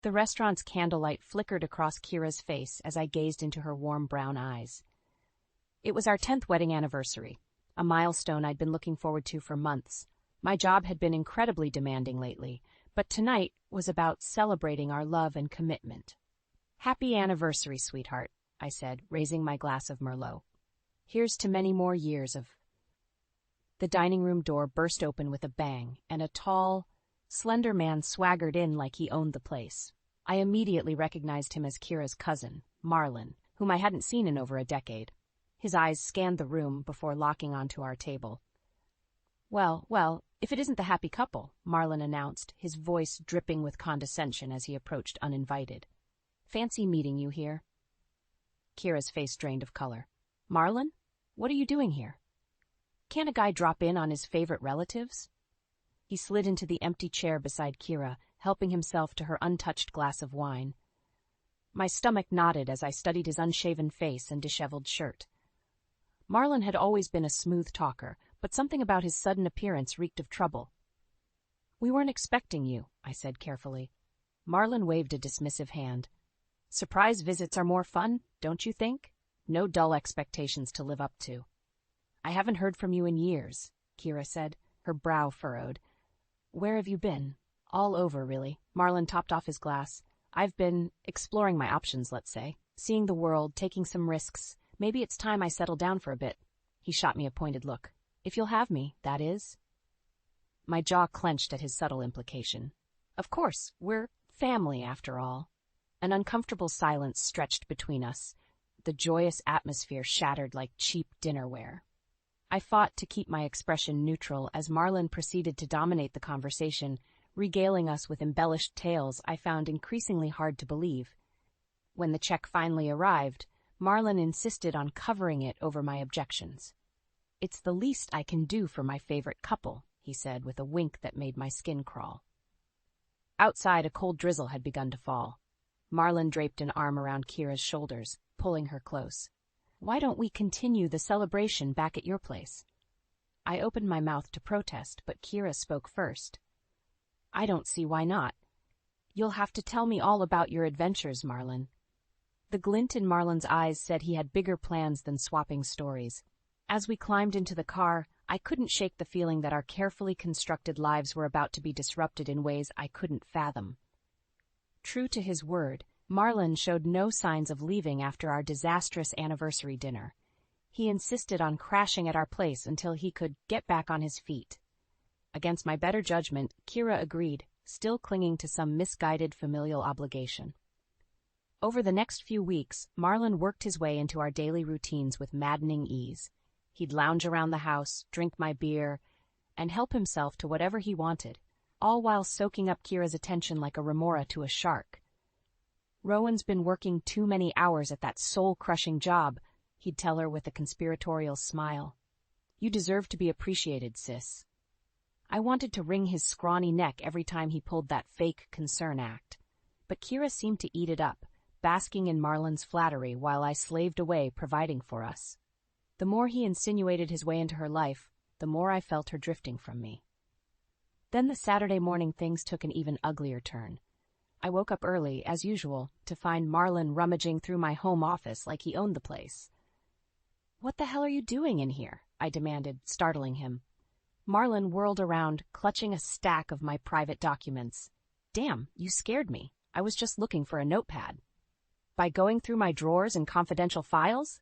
The restaurant's candlelight flickered across Kira's face as I gazed into her warm brown eyes. It was our 10th wedding anniversary, a milestone I'd been looking forward to for months. My job had been incredibly demanding lately, but tonight was about celebrating our love and commitment. "Happy anniversary, sweetheart," I said, raising my glass of Merlot. "Here's to many more years of—" The dining room door burst open with a bang, and a tall, slender man swaggered in like he owned the place. I immediately recognized him as Kira's cousin, Marlon, whom I hadn't seen in over a decade. His eyes scanned the room before locking onto our table. Well, if it isn't the happy couple," Marlon announced, his voice dripping with condescension as he approached uninvited. "Fancy meeting you here." Kira's face drained of color. "Marlon? What are you doing here? Can't a guy drop in on his favorite relatives?" He slid into the empty chair beside Kira, helping himself to her untouched glass of wine. My stomach knotted as I studied his unshaven face and disheveled shirt. Marlon had always been a smooth talker, but something about his sudden appearance reeked of trouble. "We weren't expecting you," I said carefully. Marlon waved a dismissive hand. "Surprise visits are more fun, don't you think? No dull expectations to live up to." "I haven't heard from you in years," Kira said, her brow furrowed. "Where have you been?" "All over, really." Marlon topped off his glass. "I've been exploring my options, let's say. Seeing the world, taking some risks. Maybe it's time I settle down for a bit." He shot me a pointed look. "If you'll have me, that is." My jaw clenched at his subtle implication. "Of course, we're family after all." An uncomfortable silence stretched between us. The joyous atmosphere shattered like cheap dinnerware. I fought to keep my expression neutral as Marlon proceeded to dominate the conversation, regaling us with embellished tales I found increasingly hard to believe. When the check finally arrived, Marlon insisted on covering it over my objections. "It's the least I can do for my favorite couple," he said with a wink that made my skin crawl. Outside, a cold drizzle had begun to fall. Marlon draped an arm around Kira's shoulders, pulling her close. "Why don't we continue the celebration back at your place?" I opened my mouth to protest, but Kira spoke first. "I don't see why not. You'll have to tell me all about your adventures, Marlon." The glint in Marlon's eyes said he had bigger plans than swapping stories. As we climbed into the car, I couldn't shake the feeling that our carefully constructed lives were about to be disrupted in ways I couldn't fathom. True to his word, Marlon showed no signs of leaving after our disastrous anniversary dinner. He insisted on crashing at our place until he could get back on his feet. Against my better judgment, Kira agreed, still clinging to some misguided familial obligation. Over the next few weeks, Marlon worked his way into our daily routines with maddening ease. He'd lounge around the house, drink my beer, and help himself to whatever he wanted, all while soaking up Kira's attention like a remora to a shark. "Rowan's been working too many hours at that soul-crushing job," he'd tell her with a conspiratorial smile. "You deserve to be appreciated, sis." I wanted to wring his scrawny neck every time he pulled that fake concern act, but Kira seemed to eat it up, basking in Marlon's flattery while I slaved away providing for us. The more he insinuated his way into her life, the more I felt her drifting from me. Then the Saturday morning things took an even uglier turn. I woke up early, as usual, to find Marlon rummaging through my home office like he owned the place. "What the hell are you doing in here?" I demanded, startling him. Marlon whirled around, clutching a stack of my private documents. "Damn, you scared me. I was just looking for a notepad." "By going through my drawers and confidential files?"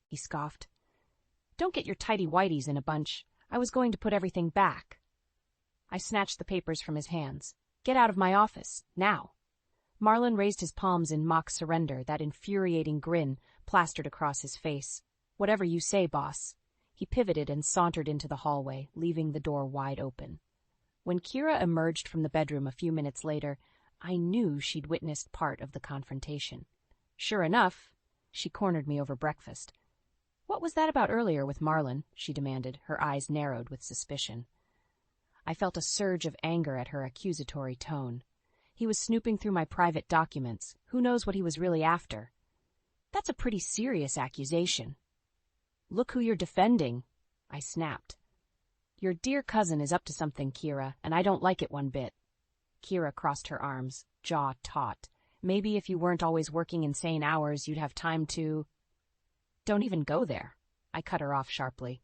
He scoffed. "Don't get your tighty-whities in a bunch. I was going to put everything back." I snatched the papers from his hands. "Get out of my office, now." Marlon raised his palms in mock surrender, that infuriating grin plastered across his face. "Whatever you say, boss." He pivoted and sauntered into the hallway, leaving the door wide open. When Kira emerged from the bedroom a few minutes later, I knew she'd witnessed part of the confrontation. Sure enough, she cornered me over breakfast. "What was that about earlier with Marlon?" she demanded, her eyes narrowed with suspicion. I felt a surge of anger at her accusatory tone. He was snooping through my private documents. Who knows what he was really after? "That's a pretty serious accusation." "Look who you're defending," I snapped. "Your dear cousin is up to something, Kira, and I don't like it one bit." Kira crossed her arms. jaw taut. Maybe if you weren't always working insane hours, you'd have time to... Don't even go there. I cut her off sharply.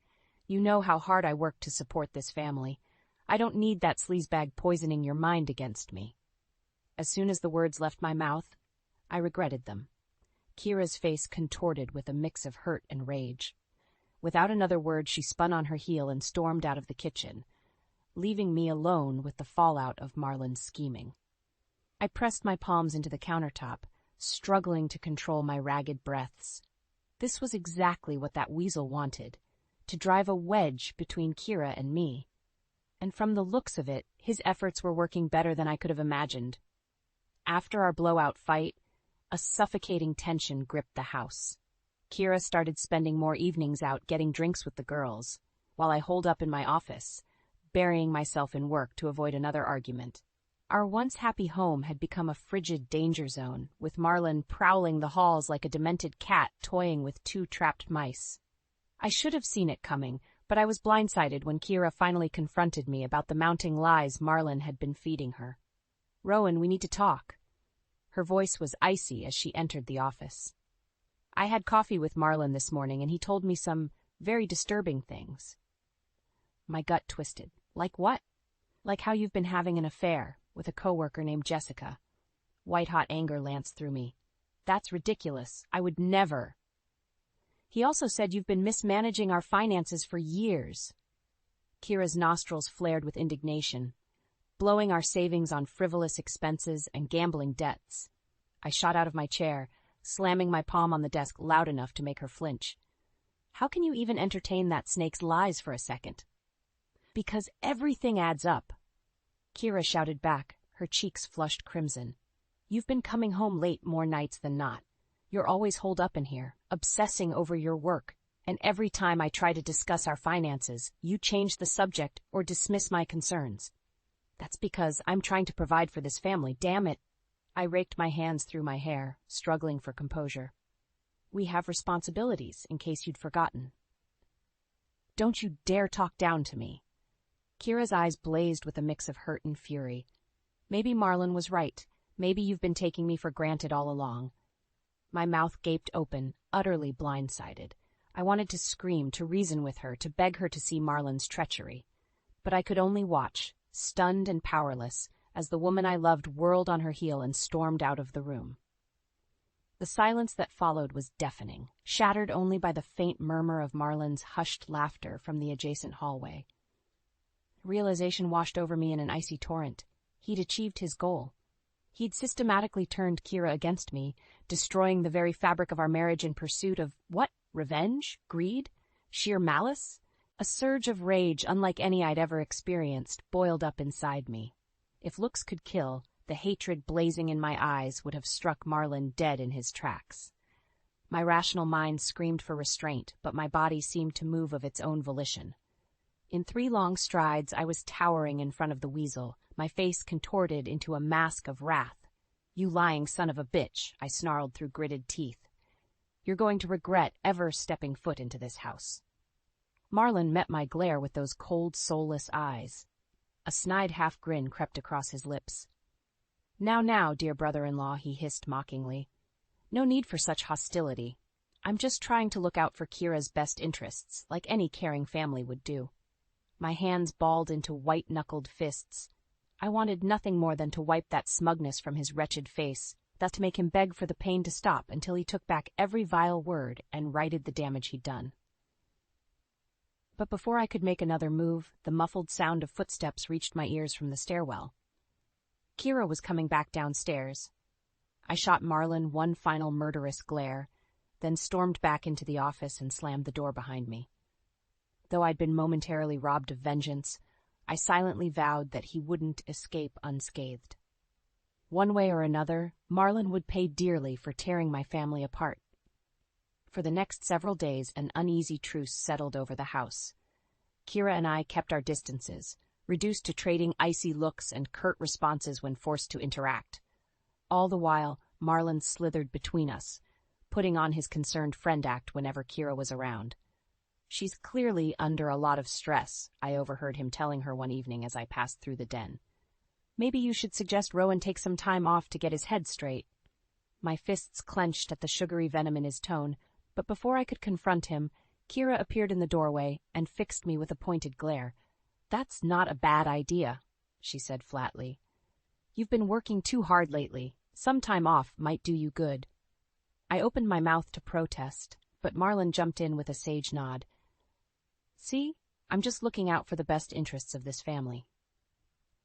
You know how hard I work to support this family. I don't need that sleazebag poisoning your mind against me. As soon as the words left my mouth, I regretted them. Kira's face contorted with a mix of hurt and rage. Without another word, she spun on her heel and stormed out of the kitchen, leaving me alone with the fallout of Marlon's scheming. I pressed my palms into the countertop, struggling to control my ragged breaths. This was exactly what that weasel wanted, to drive a wedge between Kira and me. And from the looks of it, his efforts were working better than I could have imagined. After our blowout fight, a suffocating tension gripped the house. Kira started spending more evenings out getting drinks with the girls, while I holed up in my office, burying myself in work to avoid another argument. Our once happy home had become a frigid danger zone, with Marlon prowling the halls like a demented cat toying with 2 trapped mice. I should have seen it coming, but I was blindsided when Kira finally confronted me about the mounting lies Marlon had been feeding her. "Rowan, we need to talk." Her voice was icy as she entered the office. I had coffee with Marlon this morning, and he told me some very disturbing things. My gut twisted. Like what? Like how you've been having an affair with a coworker named Jessica. White-hot anger lanced through me. That's ridiculous. I would never. He also said you've been mismanaging our finances for years. Kira's nostrils flared with indignation, blowing our savings on frivolous expenses and gambling debts. I shot out of my chair, slamming my palm on the desk loud enough to make her flinch. How can you even entertain that snake's lies for a second? Because everything adds up. Kira shouted back, her cheeks flushed crimson. You've been coming home late more nights than not. You're always holed up in here, obsessing over your work, and every time I try to discuss our finances, you change the subject or dismiss my concerns. That's because I'm trying to provide for this family, damn it. I raked my hands through my hair, struggling for composure. We have responsibilities, in case you'd forgotten. Don't you dare talk down to me. Kira's eyes blazed with a mix of hurt and fury. Maybe Marlon was right. Maybe you've been taking me for granted all along. My mouth gaped open, utterly blindsided. I wanted to scream, to reason with her, to beg her to see Marlon's treachery. But I could only watch, stunned and powerless, as the woman I loved whirled on her heel and stormed out of the room. The silence that followed was deafening, shattered only by the faint murmur of Marlon's hushed laughter from the adjacent hallway. Realization washed over me in an icy torrent. He'd achieved his goal. He'd systematically turned Kira against me, destroying the very fabric of our marriage in pursuit of what? Revenge? Greed? Sheer malice? A surge of rage unlike any I'd ever experienced boiled up inside me. If looks could kill, the hatred blazing in my eyes would have struck Marlon dead in his tracks. My rational mind screamed for restraint, but my body seemed to move of its own volition. In 3 long strides, I was towering in front of the weasel, my face contorted into a mask of wrath. "You lying son of a bitch," I snarled through gritted teeth. "You're going to regret ever stepping foot into this house." Marlon met my glare with those cold, soulless eyes. A snide half-grin crept across his lips. Now, dear brother-in-law," he hissed mockingly. "No need for such hostility. I'm just trying to look out for Kira's best interests, like any caring family would do." My hands balled into white-knuckled fists. I wanted nothing more than to wipe that smugness from his wretched face, thus to make him beg for the pain to stop until he took back every vile word and righted the damage he'd done. But before I could make another move, the muffled sound of footsteps reached my ears from the stairwell. Kira was coming back downstairs. I shot Marlon one final murderous glare, then stormed back into the office and slammed the door behind me. Though I'd been momentarily robbed of vengeance, I silently vowed that he wouldn't escape unscathed. One way or another, Marlon would pay dearly for tearing my family apart. For the next several days, an uneasy truce settled over the house. Kira and I kept our distances, reduced to trading icy looks and curt responses when forced to interact. All the while, Marlon slithered between us, putting on his concerned friend act whenever Kira was around. "She's clearly under a lot of stress," I overheard him telling her one evening as I passed through the den. Maybe you should suggest Rowan take some time off to get his head straight. My fists clenched at the sugary venom in his tone, but before I could confront him, Kira appeared in the doorway and fixed me with a pointed glare. "That's not a bad idea," she said flatly. "You've been working too hard lately. Some time off might do you good." I opened my mouth to protest, but Marlon jumped in with a sage nod. "See, I'm just looking out for the best interests of this family."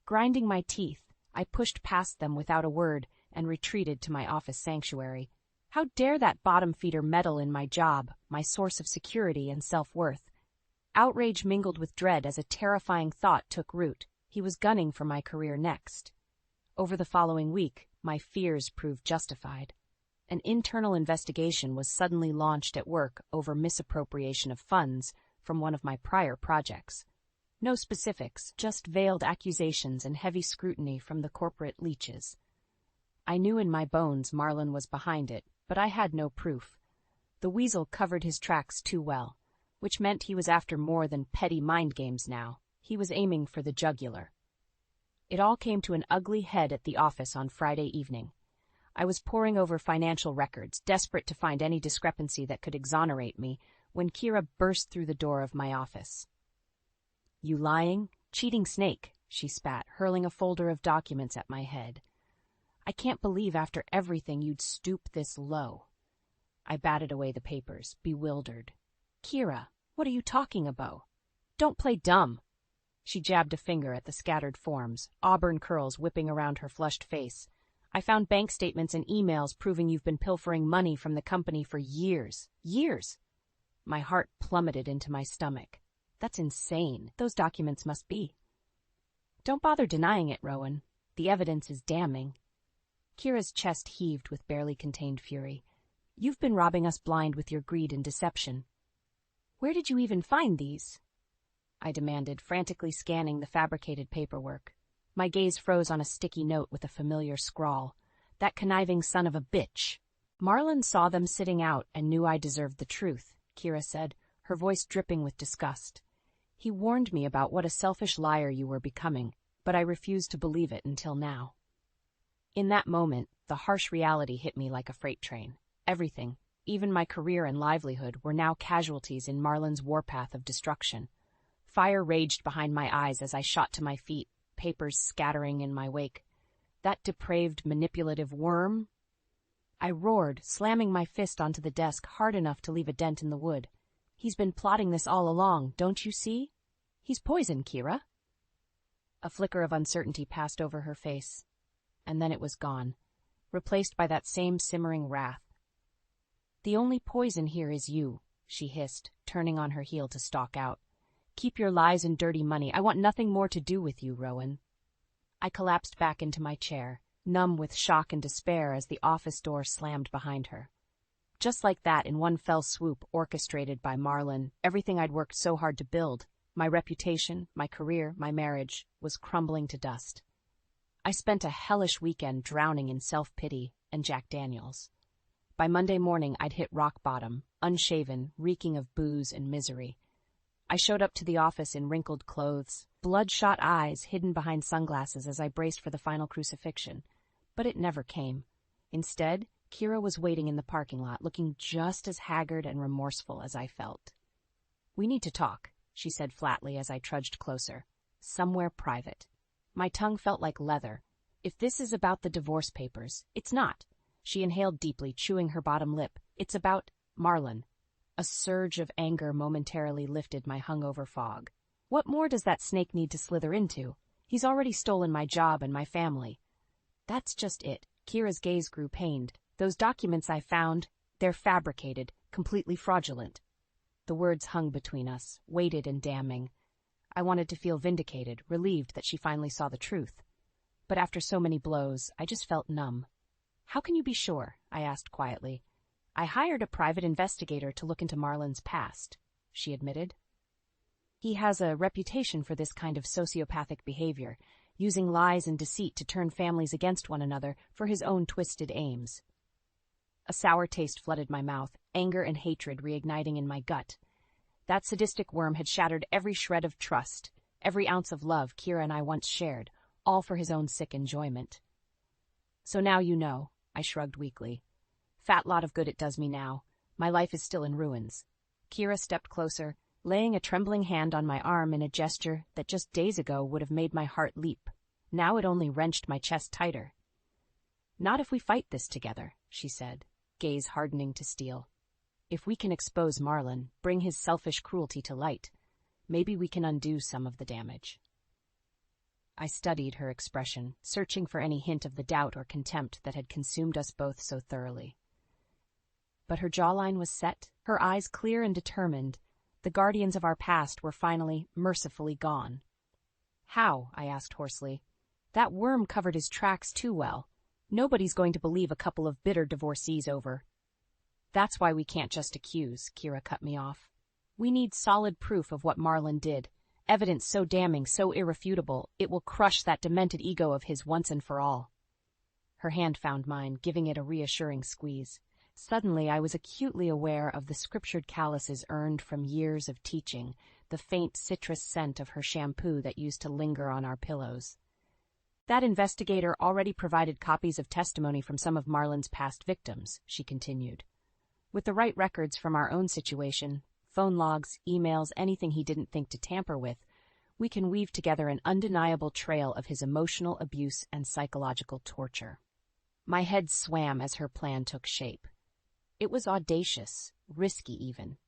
Grinding my teeth, I pushed past them without a word and retreated to my office sanctuary. How dare that bottom feeder meddle in my job, my source of security and self-worth? Outrage mingled with dread as a terrifying thought took root. He was gunning for my career next. Over the following week, my fears proved justified. An internal investigation was suddenly launched at work over misappropriation of funds from one of my prior projects. No specifics, just veiled accusations and heavy scrutiny from the corporate leeches. I knew in my bones Marlon was behind it, but I had no proof. The weasel covered his tracks too well, which meant he was after more than petty mind games now. He was aiming for the jugular. It all came to an ugly head at the office on Friday evening. I was poring over financial records, desperate to find any discrepancy that could exonerate me, when Kira burst through the door of my office. "You lying, cheating snake," she spat, hurling a folder of documents at my head. "I can't believe after everything you'd stoop this low." I batted away the papers, bewildered. "Kira, what are you talking about? Don't play dumb." She jabbed a finger at the scattered forms, auburn curls whipping around her flushed face. "I found bank statements and emails proving you've been pilfering money from the company for years. Years!" My heart plummeted into my stomach. That's insane. Those documents must be. "Don't bother denying it, Rowan. The evidence is damning." Kira's chest heaved with barely contained fury. "You've been robbing us blind with your greed and deception." "Where did you even find these?" I demanded, frantically scanning the fabricated paperwork. My gaze froze on a sticky note with a familiar scrawl. "That conniving son of a bitch." "Marlon saw them sitting out and knew I deserved the truth," Kira said, her voice dripping with disgust. "He warned me about what a selfish liar you were becoming, but I refused to believe it until now." In that moment, the harsh reality hit me like a freight train. Everything, even my career and livelihood, were now casualties in Marlon's warpath of destruction. Fire raged behind my eyes as I shot to my feet, papers scattering in my wake. "That depraved, manipulative worm!" I roared, slamming my fist onto the desk hard enough to leave a dent in the wood. "He's been plotting this all along, don't you see? He's poison, Kira." A flicker of uncertainty passed over her face, and then it was gone, replaced by that same simmering wrath. "The only poison here is you," she hissed, turning on her heel to stalk out. "Keep your lies and dirty money. I want nothing more to do with you, Rowan." I collapsed back into my chair, numb with shock and despair as the office door slammed behind her. Just like that, in one fell swoop, orchestrated by Marlon, everything I'd worked so hard to build, my reputation, my career, my marriage, was crumbling to dust. I spent a hellish weekend drowning in self-pity and Jack Daniels. By Monday morning, I'd hit rock bottom, unshaven, reeking of booze and misery. I showed up to the office in wrinkled clothes, bloodshot eyes hidden behind sunglasses as I braced for the final crucifixion. But it never came. Instead, Kira was waiting in the parking lot, looking just as haggard and remorseful as I felt. "We need to talk," she said flatly as I trudged closer. "Somewhere private." My tongue felt like leather. "If this is about the divorce papers, it's not." She inhaled deeply, chewing her bottom lip. "It's about Marlon." A surge of anger momentarily lifted my hungover fog. "What more does that snake need to slither into? He's already stolen my job and my family." "That's just it." Kira's gaze grew pained. "Those documents I found, they're fabricated, completely fraudulent." The words hung between us, weighted and damning. I wanted to feel vindicated, relieved that she finally saw the truth. But after so many blows, I just felt numb. "How can you be sure?" I asked quietly. "I hired a private investigator to look into Marlon's past," she admitted. "He has a reputation for this kind of sociopathic behavior, using lies and deceit to turn families against one another for his own twisted aims." A sour taste flooded my mouth, anger and hatred reigniting in my gut. That sadistic worm had shattered every shred of trust, every ounce of love Kira and I once shared, all for his own sick enjoyment. So now you know, I shrugged weakly. Fat lot of good it does me now. My life is still in ruins. Kira stepped closer, laying a trembling hand on my arm in a gesture that just days ago would have made my heart leap. Now it only wrenched my chest tighter. Not if we fight this together, she said, gaze hardening to steel. If we can expose Marlon, bring his selfish cruelty to light, maybe we can undo some of the damage. I studied her expression, searching for any hint of the doubt or contempt that had consumed us both so thoroughly. But her jawline was set, her eyes clear and determined. The guardians of our past were finally, mercifully gone. How? I asked hoarsely. That worm covered his tracks too well. Nobody's going to believe a couple of bitter divorcees over. That's why we can't just accuse, Kira cut me off. We need solid proof of what Marlon did. Evidence so damning, so irrefutable, it will crush that demented ego of his once and for all. Her hand found mine, giving it a reassuring squeeze. Suddenly I was acutely aware of the scriptured calluses earned from years of teaching, the faint citrus scent of her shampoo that used to linger on our pillows. That investigator already provided copies of testimony from some of Marlon's past victims, she continued. With the right records from our own situation, phone logs, emails, anything he didn't think to tamper with, we can weave together an undeniable trail of his emotional abuse and psychological torture. My head swam as her plan took shape. It was audacious, risky even.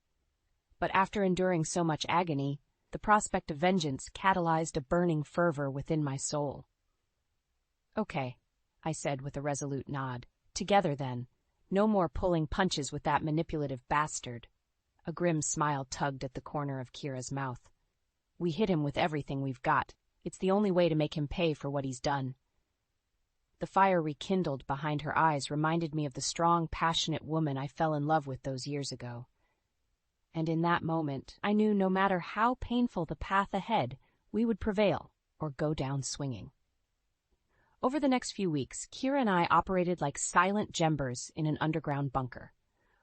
But after enduring so much agony, the prospect of vengeance catalyzed a burning fervor within my soul. Okay, I said with a resolute nod. Together then. No more pulling punches with that manipulative bastard. A grim smile tugged at the corner of Kira's mouth. We hit him with everything we've got. It's the only way to make him pay for what he's done. The fire rekindled behind her eyes reminded me of the strong, passionate woman I fell in love with those years ago. And in that moment, I knew no matter how painful the path ahead, we would prevail or go down swinging. Over the next few weeks, Kira and I operated like silent gembers in an underground bunker.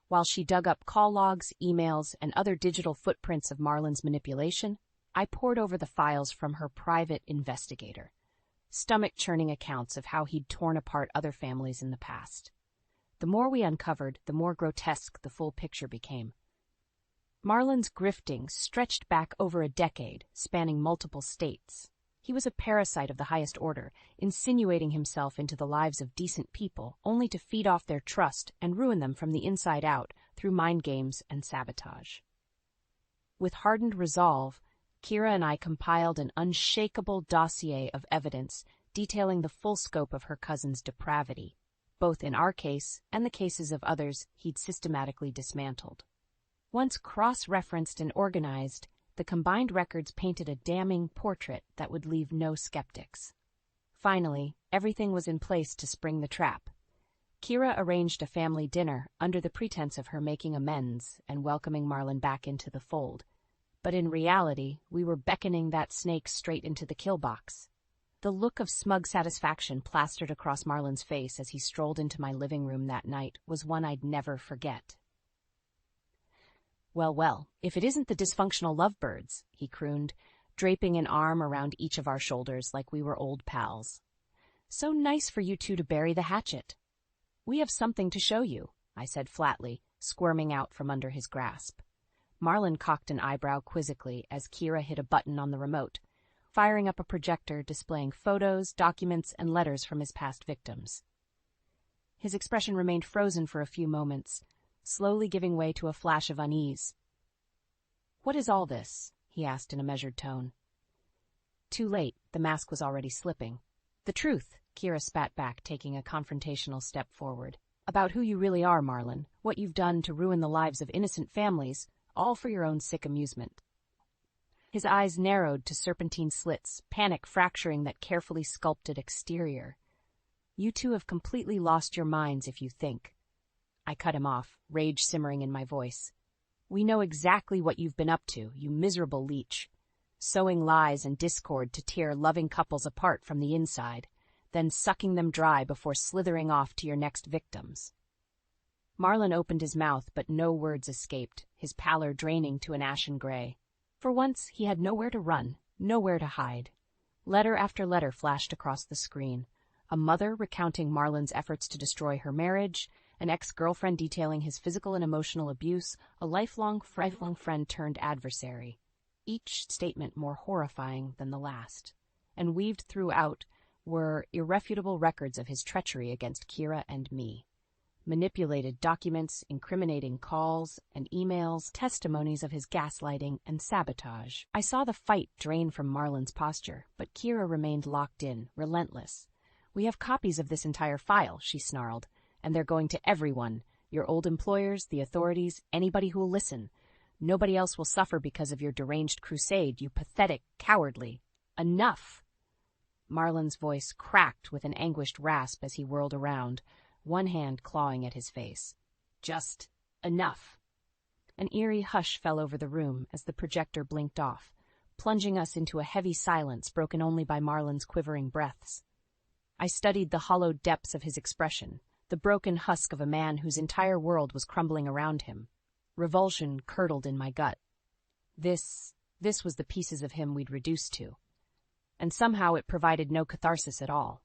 While she dug up call logs, emails, and other digital footprints of Marlon's manipulation, I pored over the files from her private investigator, stomach-churning accounts of how he'd torn apart other families in the past. The more we uncovered, the more grotesque the full picture became. Marlon's grifting stretched back over a decade, spanning multiple states. He was a parasite of the highest order, insinuating himself into the lives of decent people, only to feed off their trust and ruin them from the inside out through mind games and sabotage. With hardened resolve, Kira and I compiled an unshakable dossier of evidence detailing the full scope of her cousin's depravity, both in our case and the cases of others he'd systematically dismantled. Once cross-referenced and organized, the combined records painted a damning portrait that would leave no skeptics. Finally, everything was in place to spring the trap. Kira arranged a family dinner under the pretense of her making amends and welcoming Marlon back into the fold. But in reality, we were beckoning that snake straight into the kill box. The look of smug satisfaction plastered across Marlon's face as he strolled into my living room that night was one I'd never forget. Well, well, if it isn't the dysfunctional lovebirds, he crooned, draping an arm around each of our shoulders like we were old pals. So nice for you two to bury the hatchet. We have something to show you, I said flatly, squirming out from under his grasp. Marlon cocked an eyebrow quizzically as Kira hit a button on the remote, firing up a projector displaying photos, documents, and letters from his past victims. His expression remained frozen for a few moments, slowly giving way to a flash of unease. "What is all this?" he asked in a measured tone. Too late, the mask was already slipping. "The truth," Kira spat back, taking a confrontational step forward. "About who you really are, Marlon, what you've done to ruin the lives of innocent families, all for your own sick amusement." His eyes narrowed to serpentine slits, panic fracturing that carefully sculpted exterior. "You two have completely lost your minds if you think." I cut him off, rage simmering in my voice. "We know exactly what you've been up to, you miserable leech. Sowing lies and discord to tear loving couples apart from the inside, then sucking them dry before slithering off to your next victims." Marlon opened his mouth, but no words escaped, his pallor draining to an ashen gray. For once, he had nowhere to run, nowhere to hide. Letter after letter flashed across the screen. A mother recounting Marlon's efforts to destroy her marriage, an ex-girlfriend detailing his physical and emotional abuse, a lifelong friend turned adversary. Each statement more horrifying than the last. And weaved throughout were irrefutable records of his treachery against Kira and me. Manipulated documents, incriminating calls and emails, testimonies of his gaslighting and sabotage. I saw the fight drain from Marlon's posture, but Kira remained locked in, relentless. "We have copies of this entire file," she snarled, "and they're going to everyone. Your old employers, the authorities, anybody who will listen. Nobody else will suffer because of your deranged crusade, you pathetic, cowardly. Enough!" Marlon's voice cracked with an anguished rasp as he whirled around, one hand clawing at his face. "Just enough." An eerie hush fell over the room as the projector blinked off, plunging us into a heavy silence broken only by Marlon's quivering breaths. I studied the hollowed depths of his expression, the broken husk of a man whose entire world was crumbling around him. Revulsion curdled in my gut. This was the pieces of him we'd reduced to. And somehow it provided no catharsis at all.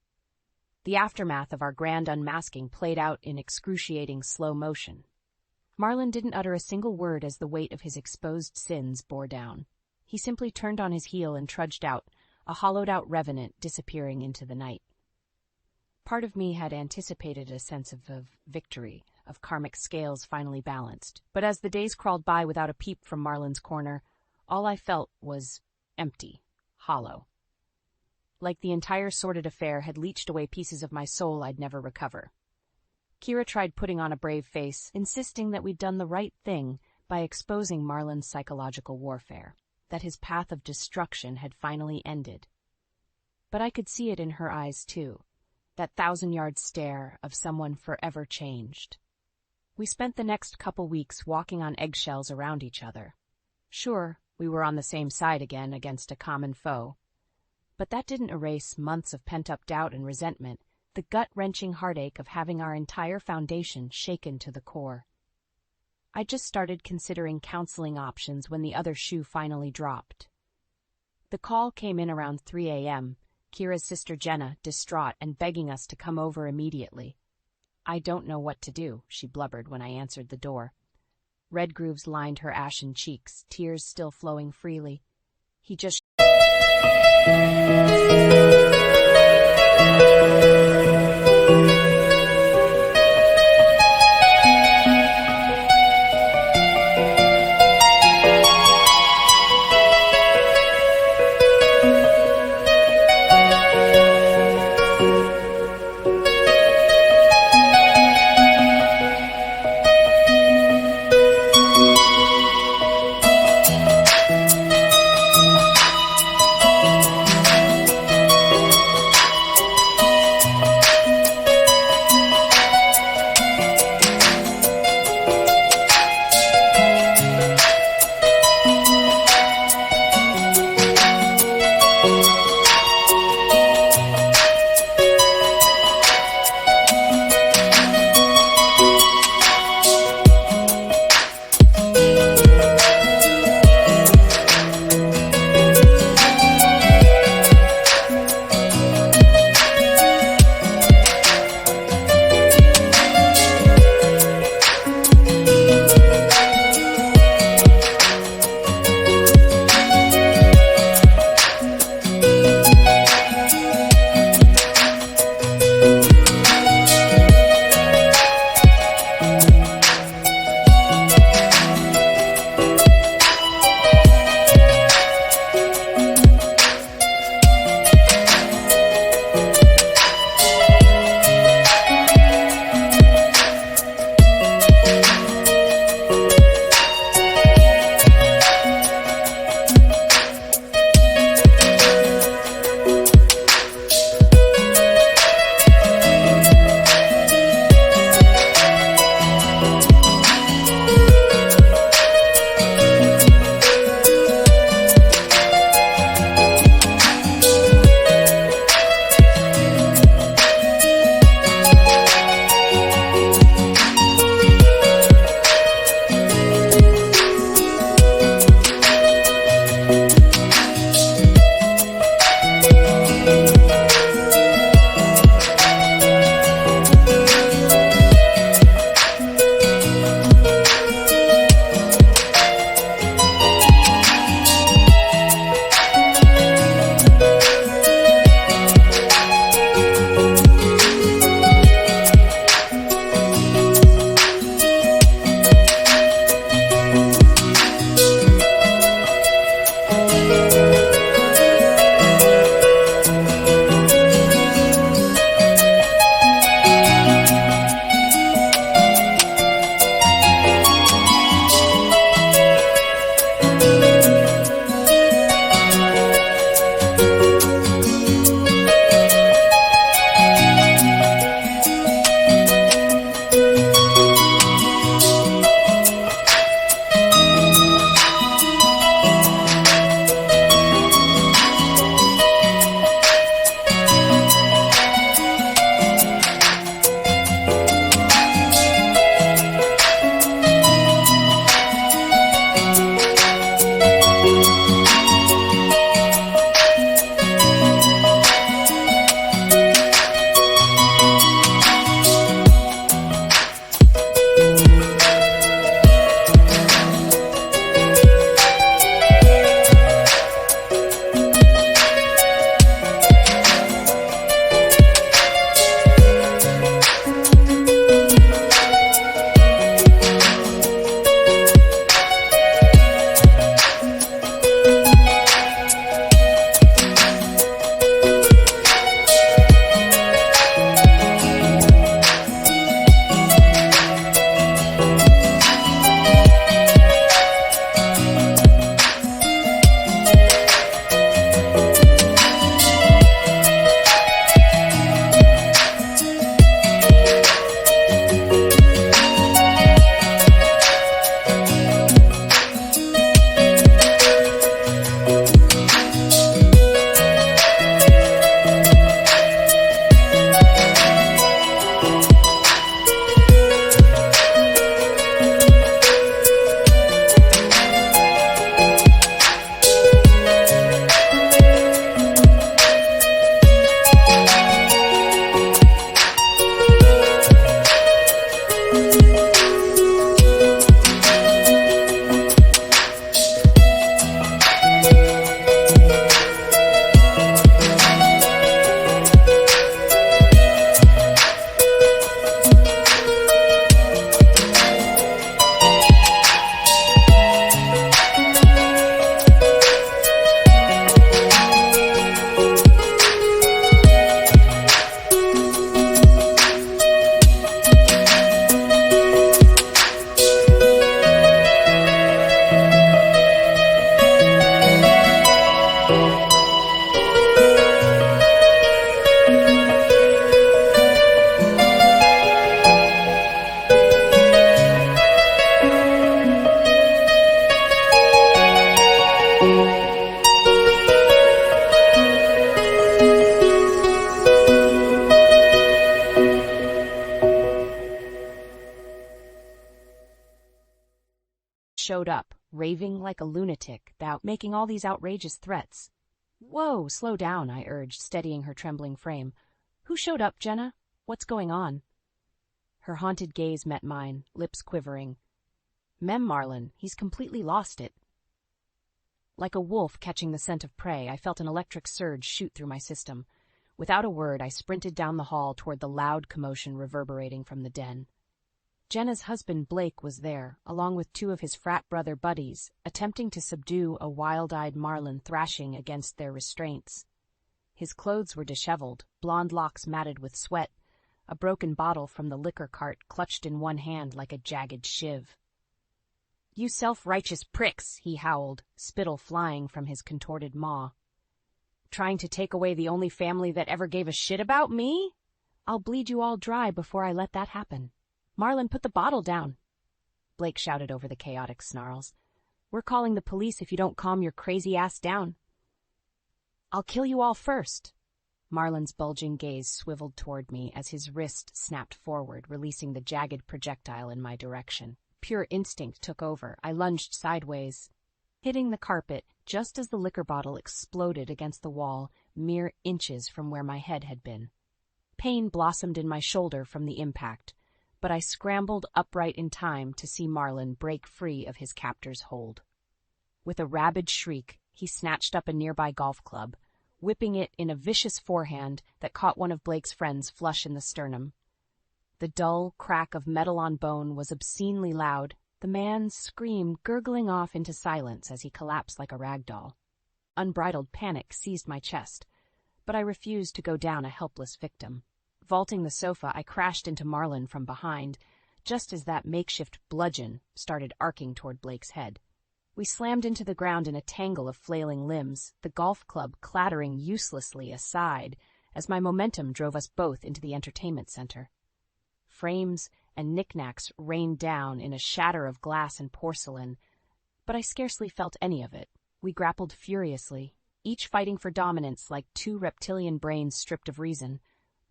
The aftermath of our grand unmasking played out in excruciating slow motion. Marlon didn't utter a single word as the weight of his exposed sins bore down. He simply turned on his heel and trudged out, a hollowed-out revenant disappearing into the night. Part of me had anticipated a sense of victory, of karmic scales finally balanced, but as the days crawled by without a peep from Marlon's corner, all I felt was empty, hollow. Like the entire sordid affair had leached away pieces of my soul I'd never recover. Kira tried putting on a brave face, insisting that we'd done the right thing by exposing Marlon's psychological warfare, that his path of destruction had finally ended. But I could see it in her eyes, too, that thousand-yard stare of someone forever changed. We spent the next couple weeks walking on eggshells around each other. Sure, we were on the same side again against a common foe, but that didn't erase months of pent-up doubt and resentment, the gut-wrenching heartache of having our entire foundation shaken to the core. I just started considering counseling options when the other shoe finally dropped. The call came in around 3 a.m., Kira's sister Jenna, distraught and begging us to come over immediately. "I don't know what to do," she blubbered when I answered the door. Red grooves lined her ashen cheeks, tears still flowing freely. He just showed up, raving like a lunatic about making all these outrageous threats. "Whoa, slow down," I urged, steadying her trembling frame. "Who showed up, Jenna? What's going on?" Her haunted gaze met mine, lips quivering. "Mem Marlin, he's completely lost it." Like a wolf catching the scent of prey, I felt an electric surge shoot through my system. Without a word, I sprinted down the hall toward the loud commotion reverberating from the den. Jenna's husband Blake was there, along with two of his frat brother buddies, attempting to subdue a wild-eyed Marlin thrashing against their restraints. His clothes were disheveled, blonde locks matted with sweat, a broken bottle from the liquor cart clutched in one hand like a jagged shiv. "You self-righteous pricks," he howled, spittle flying from his contorted maw. "Trying to take away the only family that ever gave a shit about me? I'll bleed you all dry before I let that happen. Marlin, put the bottle down," Blake shouted over the chaotic snarls. "We're calling the police if you don't calm your crazy ass down." "I'll kill you all first." Marlin's bulging gaze swiveled toward me as his wrist snapped forward, releasing the jagged projectile in my direction. Pure instinct took over. I lunged sideways, hitting the carpet just as the liquor bottle exploded against the wall, mere inches from where my head had been. Pain blossomed in my shoulder from the impact, but I scrambled upright in time to see Marlin break free of his captor's hold. With a rabid shriek, he snatched up a nearby golf club, whipping it in a vicious forehand that caught one of Blake's friends flush in the sternum. The dull crack of metal on bone was obscenely loud. The man screamed, gurgling off into silence as he collapsed like a rag doll. Unbridled panic seized my chest, but I refused to go down a helpless victim. Vaulting the sofa, I crashed into Marlin from behind, just as that makeshift bludgeon started arcing toward Blake's head. We slammed into the ground in a tangle of flailing limbs, the golf club clattering uselessly aside as my momentum drove us both into the entertainment center. Frames and knickknacks rained down in a shatter of glass and porcelain, but I scarcely felt any of it. We grappled furiously, each fighting for dominance like two reptilian brains stripped of reason.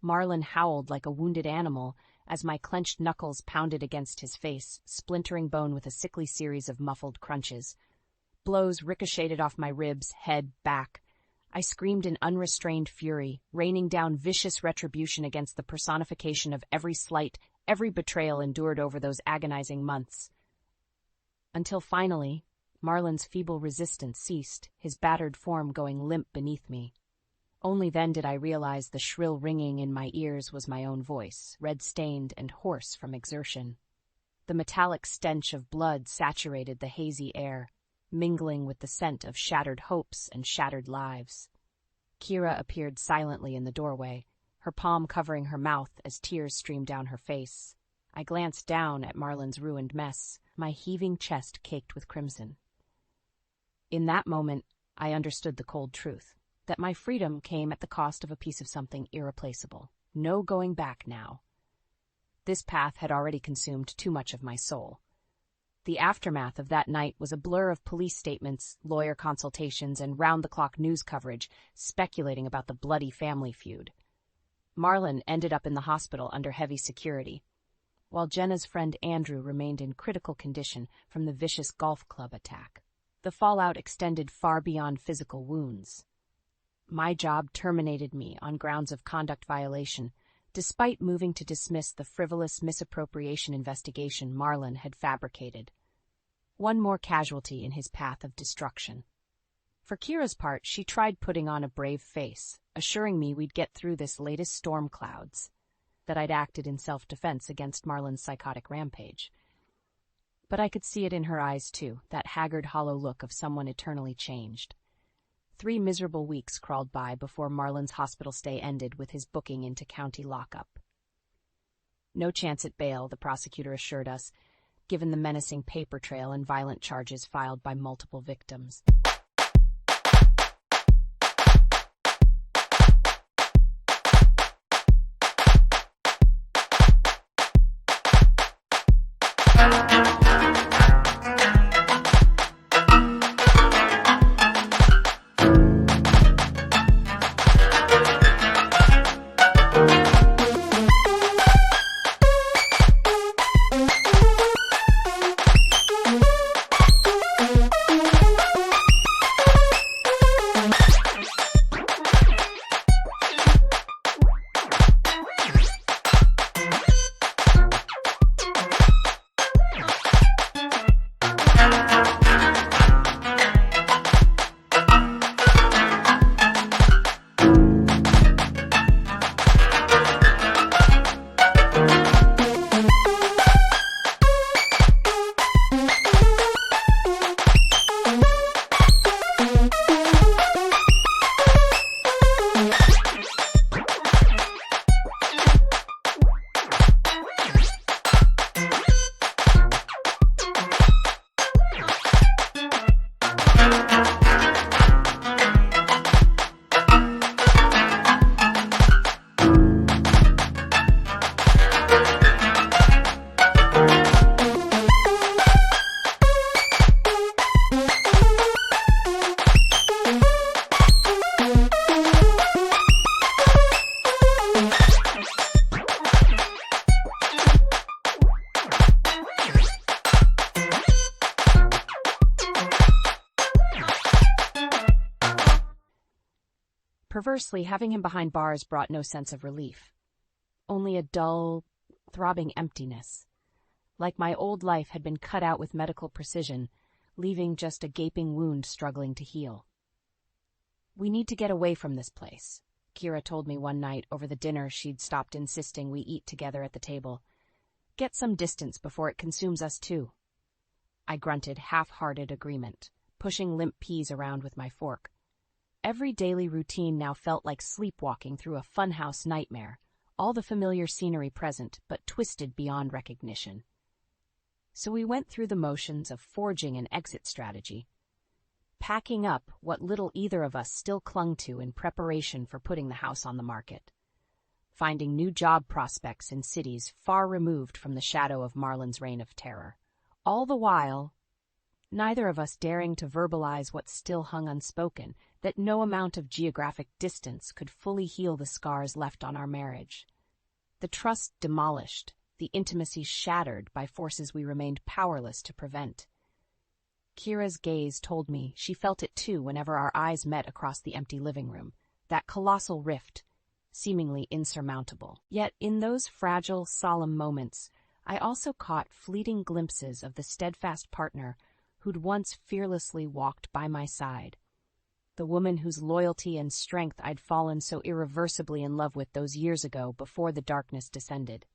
Marlin howled like a wounded animal as my clenched knuckles pounded against his face, splintering bone with a sickly series of muffled crunches. Blows ricocheted off my ribs, head, back. I screamed in unrestrained fury, raining down vicious retribution against the personification of every slight, every betrayal endured over those agonizing months. Until finally, Marlin's feeble resistance ceased, his battered form going limp beneath me. Only then did I realize the shrill ringing in my ears was my own voice, red-stained and hoarse from exertion. The metallic stench of blood saturated the hazy air, mingling with the scent of shattered hopes and shattered lives. Kira appeared silently in the doorway, her palm covering her mouth as tears streamed down her face. I glanced down at Marlin's ruined mess, my heaving chest caked with crimson. In that moment, I understood the cold truth, that my freedom came at the cost of a piece of something irreplaceable. No going back now. This path had already consumed too much of my soul. The aftermath of that night was a blur of police statements, lawyer consultations, and round-the-clock news coverage speculating about the bloody family feud. Marlin ended up in the hospital under heavy security, while Jenna's friend Andrew remained in critical condition from the vicious golf club attack. The fallout extended far beyond physical wounds. My job terminated me on grounds of conduct violation, despite moving to dismiss the frivolous misappropriation investigation Marlin had fabricated. One more casualty in his path of destruction. For Kira's part, she tried putting on a brave face, assuring me we'd get through this latest storm clouds, that I'd acted in self-defense against Marlin's psychotic rampage. But I could see it in her eyes, too, that haggard, hollow look of someone eternally changed. 3 miserable weeks crawled by before Marlin's hospital stay ended with his booking into county lockup. No chance at bail, the prosecutor assured us, given the menacing paper trail and violent charges filed by multiple victims. Perversely, having him behind bars brought no sense of relief. Only a dull, throbbing emptiness. Like my old life had been cut out with medical precision, leaving just a gaping wound struggling to heal. "We need to get away from this place," Kira told me one night over the dinner she'd stopped insisting we eat together at the table. "Get some distance before it consumes us too." I grunted half-hearted agreement, pushing limp peas around with my fork. Every daily routine now felt like sleepwalking through a funhouse nightmare, all the familiar scenery present, but twisted beyond recognition. So we went through the motions of forging an exit strategy, packing up what little either of us still clung to in preparation for putting the house on the market, finding new job prospects in cities far removed from the shadow of Marlon's reign of terror. All the while, neither of us daring to verbalize what still hung unspoken, that no amount of geographic distance could fully heal the scars left on our marriage. The trust demolished, the intimacy shattered by forces we remained powerless to prevent. Kira's gaze told me she felt it too whenever our eyes met across the empty living room, that colossal rift, seemingly insurmountable. Yet in those fragile, solemn moments, I also caught fleeting glimpses of the steadfast partner who'd once fearlessly walked by my side, the woman whose loyalty and strength I'd fallen so irreversibly in love with those years ago before the darkness descended.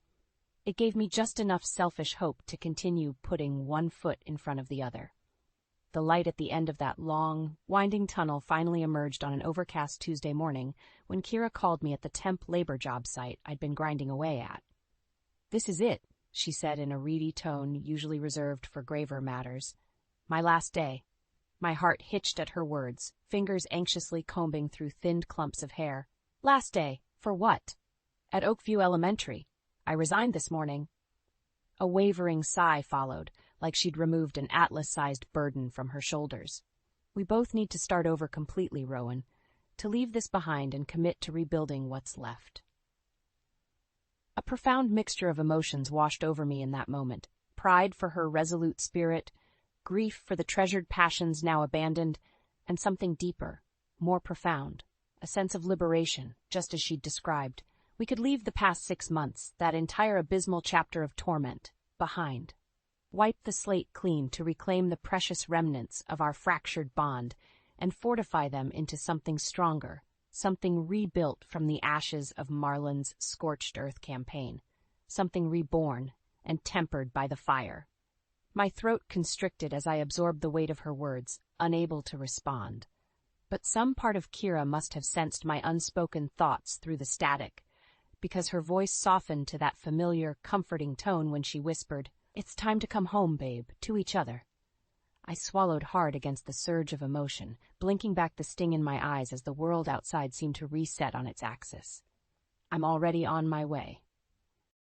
It gave me just enough selfish hope to continue putting one foot in front of the other. The light at the end of that long, winding tunnel finally emerged on an overcast Tuesday morning when Kira called me at the temp labor job site I'd been grinding away at. "This is it," she said in a reedy tone usually reserved for graver matters. "My last day." My heart hitched at her words, fingers anxiously combing through thinned clumps of hair. "Last day? For what?" "At Oakview Elementary. I resigned this morning." A wavering sigh followed, like she'd removed an atlas-sized burden from her shoulders. "We both need to start over completely, Rowan, to leave this behind and commit to rebuilding what's left." A profound mixture of emotions washed over me in that moment. Pride for her resolute spirit, grief for the treasured passions now abandoned, and something deeper, more profound, a sense of liberation, just as she'd described. We could leave the past 6 months, that entire abysmal chapter of torment, behind. Wipe the slate clean to reclaim the precious remnants of our fractured bond and fortify them into something stronger, something rebuilt from the ashes of Marlon's scorched earth campaign, something reborn and tempered by the fire. My throat constricted as I absorbed the weight of her words, unable to respond. But some part of Kira must have sensed my unspoken thoughts through the static, because her voice softened to that familiar, comforting tone when she whispered, "It's time to come home, babe, to each other." I swallowed hard against the surge of emotion, blinking back the sting in my eyes as the world outside seemed to reset on its axis. "I'm already on my way."